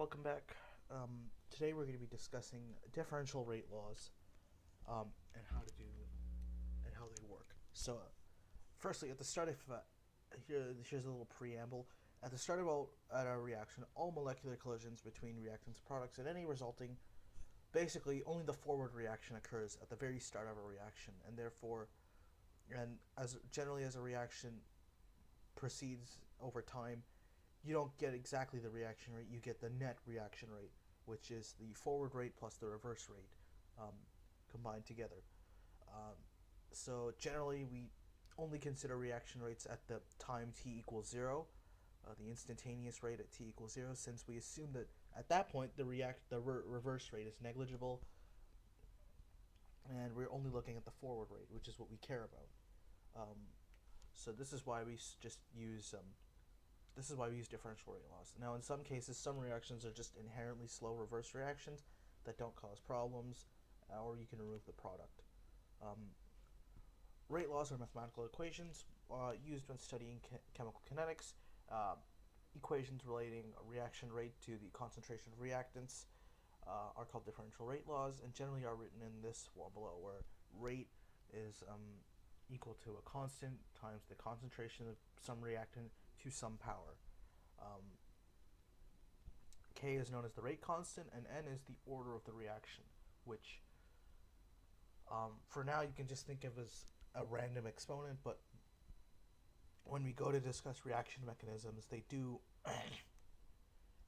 welcome back. Today we're going to be discussing differential rate laws and how to do and how they work. So, firstly, at the start of here's a little preamble. At the start of a reaction, all molecular collisions between reactants products and any resulting, basically only the forward reaction occurs at the very start of a reaction, and therefore, and as generally as a reaction proceeds over time, you don't get exactly the reaction rate, you get the net reaction rate, which is the forward rate plus the reverse rate um, combined together. Um, so generally, we only consider reaction rates at the time t equals 0, the instantaneous rate at t equals 0, since we assume that at that point the reverse rate is negligible, and we're only looking at the forward rate, which is what we care about. So this is why we just use differential rate laws. Now, in some cases, some reactions are just inherently slow reverse reactions that don't cause problems, or you can remove the product. Rate laws are mathematical equations used when studying chemical kinetics. Equations relating a reaction rate to the concentration of reactants are called differential rate laws, and generally are written in this form below, where rate is equal to a constant times the concentration of some reactant to some power. Um, K is known as the rate constant, and N is the order of the reaction, which for now you can just think of as a random exponent, but when we go to discuss reaction mechanisms, they do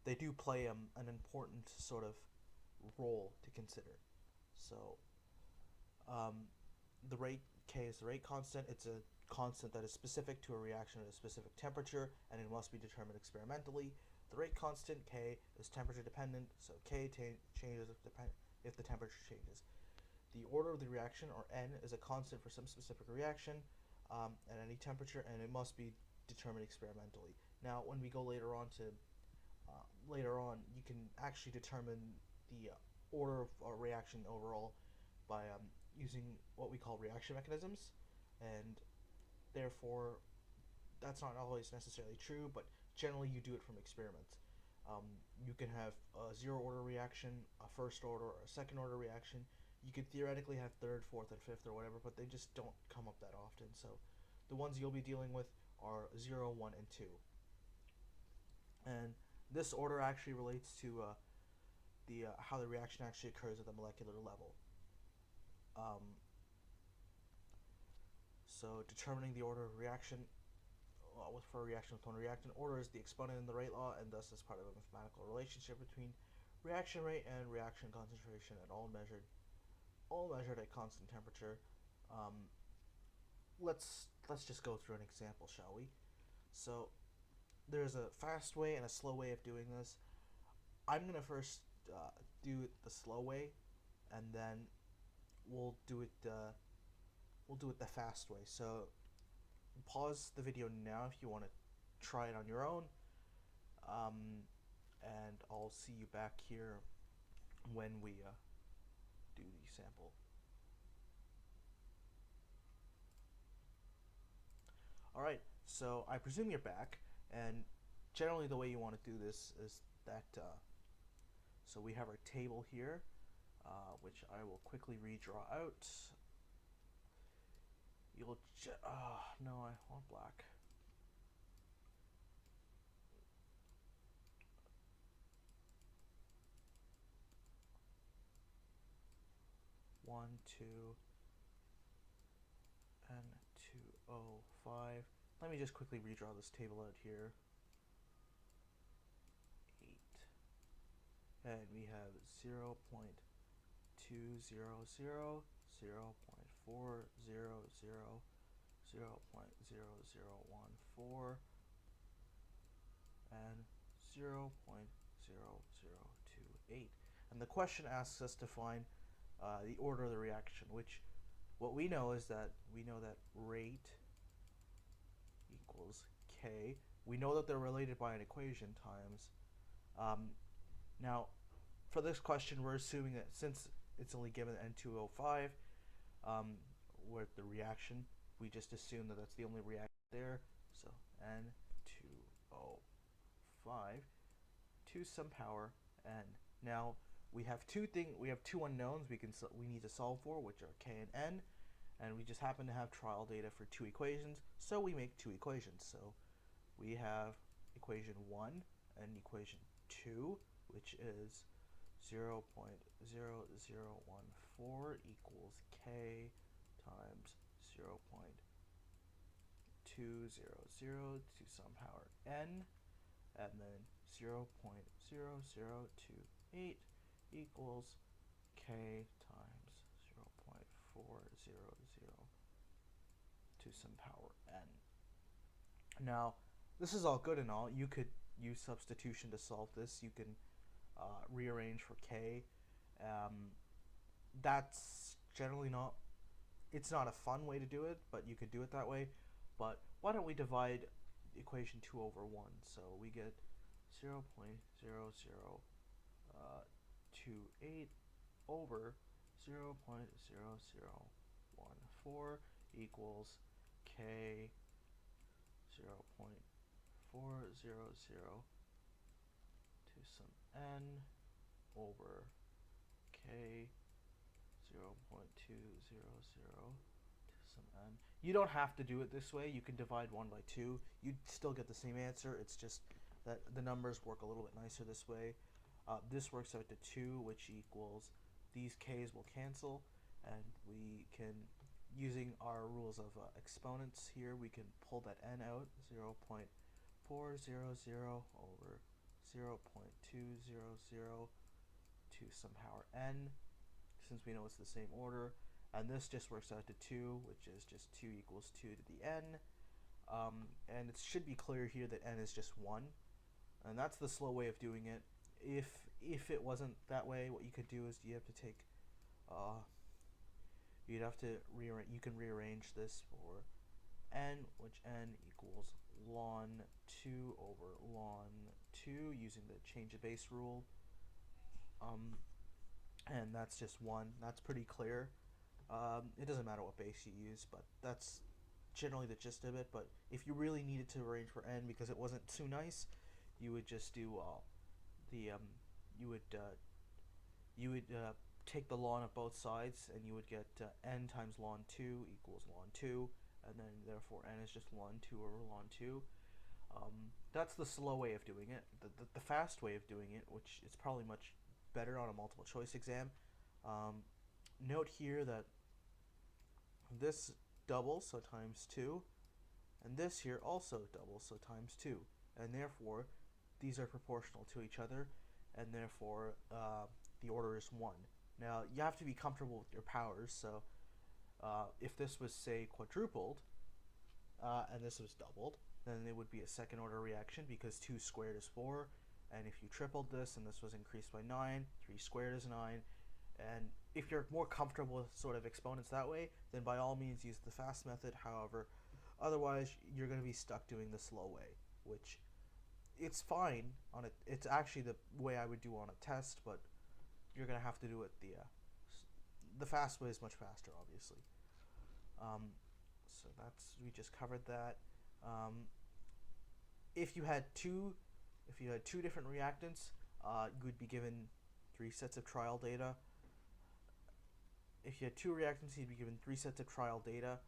they do play an important sort of role to consider. So the rate K is the rate constant. It's a constant that is specific to a reaction at a specific temperature, and it must be determined experimentally. The rate constant K is temperature dependent, so K changes if the temperature changes. The order of the reaction, or N, is a constant for some specific reaction at any temperature, and it must be determined experimentally. Now, when we go later on, you can actually determine the order of a reaction overall by using what we call reaction mechanisms, and therefore that's not always necessarily true, but generally you do it from experiments. You can have a zero order reaction, a first order, or a second order reaction. You could theoretically have third, fourth, and fifth, or whatever, but they just don't come up that often. So the ones you'll be dealing with are 0, 1, and 2. And this order actually relates to how the reaction actually occurs at the molecular level. So determining the order of reaction for a reaction with one reactant, order is the exponent in the rate law, and thus is part of a mathematical relationship between reaction rate and reaction concentration, and all measured at constant temperature. Let's just go through an example, shall we? So there's a fast way and a slow way of doing this. I'm gonna first do it the slow way, and then we'll do it the fast way. So pause the video now if you want to try it on your own, and I'll see you back here when we do the sample. Alright, so I presume you're back, and generally the way you want to do this is that, so we have our table here, which I will quickly redraw out. You'll no, I want black. One, two, N2O5. Let me just quickly redraw this table out here. 8. And we have 0 0.200, 0 0.400, 0 0.0014, and 0 0.0028. And the question asks us to find the order of the reaction, which what we know is that rate equals K. We know that they're related by an equation times. Now, for this question, we're assuming that since it's only given N2O5, with the reaction, we just assume that that's the only reaction there. So N2O5 to some power n. Now we have two unknowns we need to solve for, which are k and n, and we just happen to have trial data for two equations, so we make two equations. So we have equation 1 and equation 2, which is 0.0014 equals k times 0.200 to some power n, and then 0.0028 equals k times 0.400 to some power n. Now, this is all good and all. You could use substitution to solve this. You can rearrange for k. That's generally not, it's not a fun way to do it, but you could do it that way. But why don't we divide equation 2 over 1? So we get 0.0028 over 0.0014 equals k 0.400 to some n over k 0.200 to some n. You don't have to do it this way. You can divide 1 by 2. You'd still get the same answer. It's just that the numbers work a little bit nicer this way. This works out to 2, which equals, these k's will cancel, and we can, using our rules of exponents here, we can pull that n out, 0.400 over 0.200 to some power n, since we know it's the same order. And this just works out to 2, which is just 2 equals 2 to the n. And it should be clear here that n is just 1. And that's the slow way of doing it. If it wasn't that way, what you could do is you have to take, you can rearrange this for n, which n equals ln 2 over ln 2 using the change of base rule. And that's just 1. That's pretty clear. It doesn't matter what base you use, but that's generally the gist of it. But if you really needed to arrange for n because it wasn't too nice, you would just do you would take the ln of both sides, and you would get n times ln 2 equals ln 2, and then therefore n is just ln 2 over ln 2. That's the slow way of doing it. The fast way of doing it, which is probably much better on a multiple choice exam. Note here that this doubles, so times 2, and this here also doubles, so times 2, and therefore these are proportional to each other, and therefore the order is 1. Now you have to be comfortable with your powers, so if this was, say, quadrupled and this was doubled, then it would be a second order reaction because 2 squared is 4, and if you tripled this and this was increased by 9, 3 squared is 9. And if you're more comfortable with sort of exponents that way, then by all means use the fast method. However, otherwise you're going to be stuck doing the slow way, which it's fine on it. It's actually the way I would do on a test, but you're going to have to do it the fast way is much faster, obviously. So we just covered that. If you had two different reactants, you would be given 3 sets of trial data. If you had 2 reactants, you'd be given 3 sets of trial data,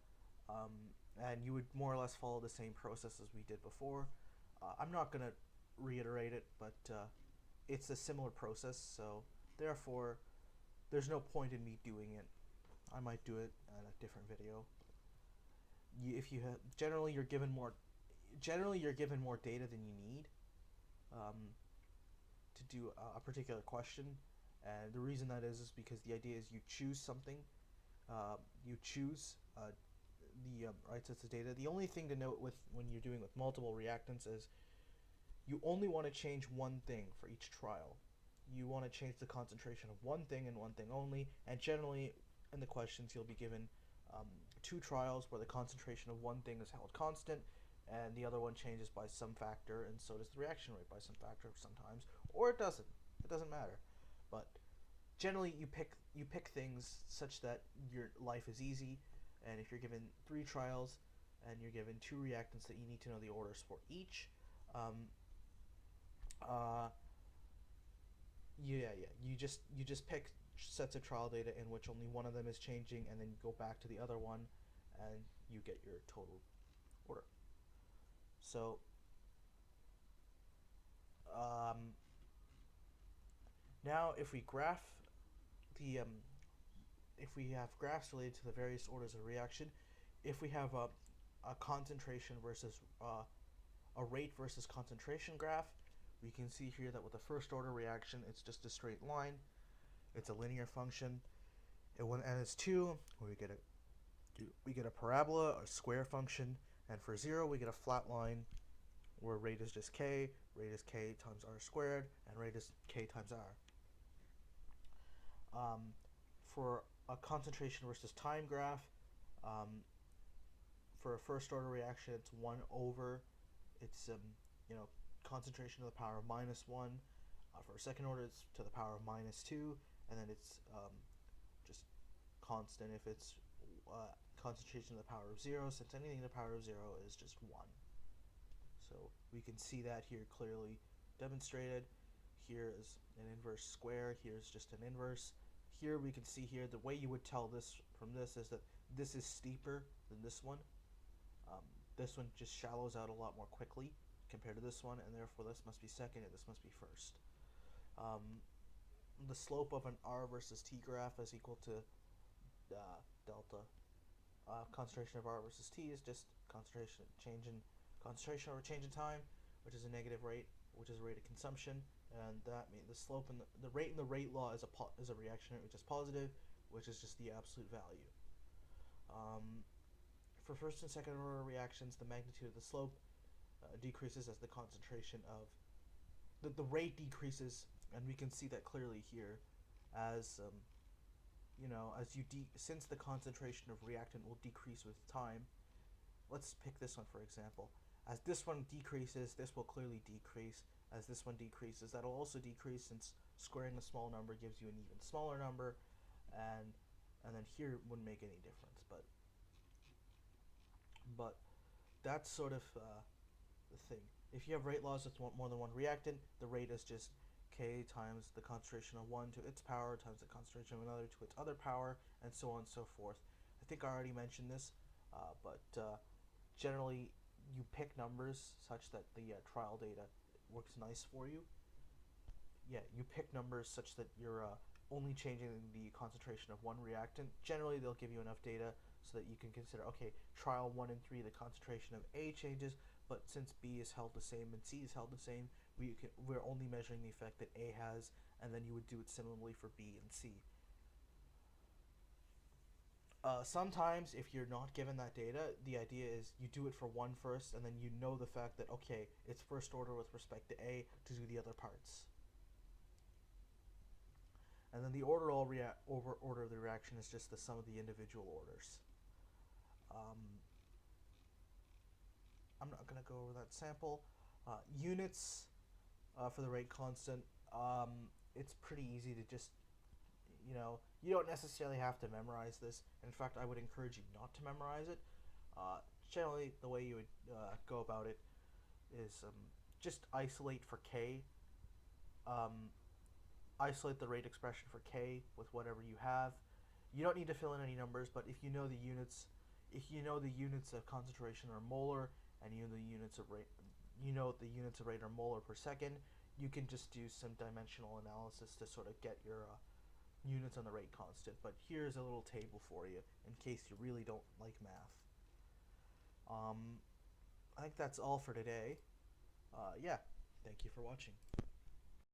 and you would more or less follow the same process as we did before. I'm not going to reiterate it, but it's a similar process, so therefore there's no point in me doing it. I might do it in a different video. Generally you're given more data than you need to do a particular question, and the reason that is because the idea is you choose something, you choose the right sets of data. The only thing to note when you're doing with multiple reactants is you only want to change one thing for each trial. You want to change the concentration of one thing and one thing only, and generally in the questions you'll be given 2 trials where the concentration of one thing is held constant and the other one changes by some factor, and so does the reaction rate by some factor sometimes, or it doesn't. It doesn't matter. But generally you pick things such that your life is easy, and if you're given 3 trials and you're given 2 reactants that you need to know the orders for each, Yeah. You just pick sets of trial data in which only one of them is changing, and then you go back to the other one, and you get your total order. So um, now if we graph the if we have graphs related to the various orders of reaction, if we have a concentration versus a rate versus concentration graph, we can see here that with the first order reaction, it's just a straight line. It's a linear function. And when n is 2, we get a parabola, a square function, and for 0, we get a flat line where rate is just k, rate is k times r squared, and rate is k times r. For a concentration versus time graph, for a first order reaction, it's 1 over, it's concentration to the power of -1. For a second order, it's to the power of -2, and then it's just constant if it's concentration to the power of 0, since anything to the power of 0 is just 1. So we can see that here clearly demonstrated. Here is an inverse square, here's just an inverse. Here we can see here, the way you would tell this from this is that this is steeper than this one. This one just shallows out a lot more quickly compared to this one, and therefore this must be second and this must be first. The slope of an r versus t graph is equal to delta. Concentration of r versus t is just concentration over change in time, which is a negative rate, which is a rate of consumption, and that means the slope and the rate in the rate law is a reaction rate which is positive, which is just the absolute value. For first and second order reactions, the magnitude of the slope decreases as the concentration of the rate decreases, and we can see that clearly here, as since the concentration of reactant will decrease with time. Let's pick this one for example. As this one decreases, this will clearly decrease. As this one decreases, that'll also decrease, since squaring a small number gives you an even smaller number, and then here it wouldn't make any difference. But that's sort of the thing. If you have rate laws with more than one reactant, the rate is just k times the concentration of one to its power times the concentration of another to its other power, and so on and so forth. I think I already mentioned this, but generally you pick numbers such that the trial data works nice for you. Yeah, you pick numbers such that you're only changing the concentration of one reactant. Generally, they'll give you enough data so that you can consider, okay, trial 1 and 3, the concentration of A changes, but since B is held the same and C is held the same, we're only measuring the effect that A has, and then you would do it similarly for B and C. Sometimes, if you're not given that data, the idea is you do it for one first, and then you know the fact that, okay, it's first order with respect to A to do the other parts. And then the order of the reaction is just the sum of the individual orders. I'm not going to go over that sample. Units for the rate constant, it's pretty easy to just, you don't necessarily have to memorize this. In fact, I would encourage you not to memorize it. Generally, the way you would go about it is just isolate for K. Isolate the rate expression for K with whatever you have. You don't need to fill in any numbers, but if you know the units of concentration are molar, and you know the units of rate are molar per second, you can just do some dimensional analysis to sort of get your units on the rate constant. But here's a little table for you in case you really don't like math. I think that's all for today. Yeah, thank you for watching.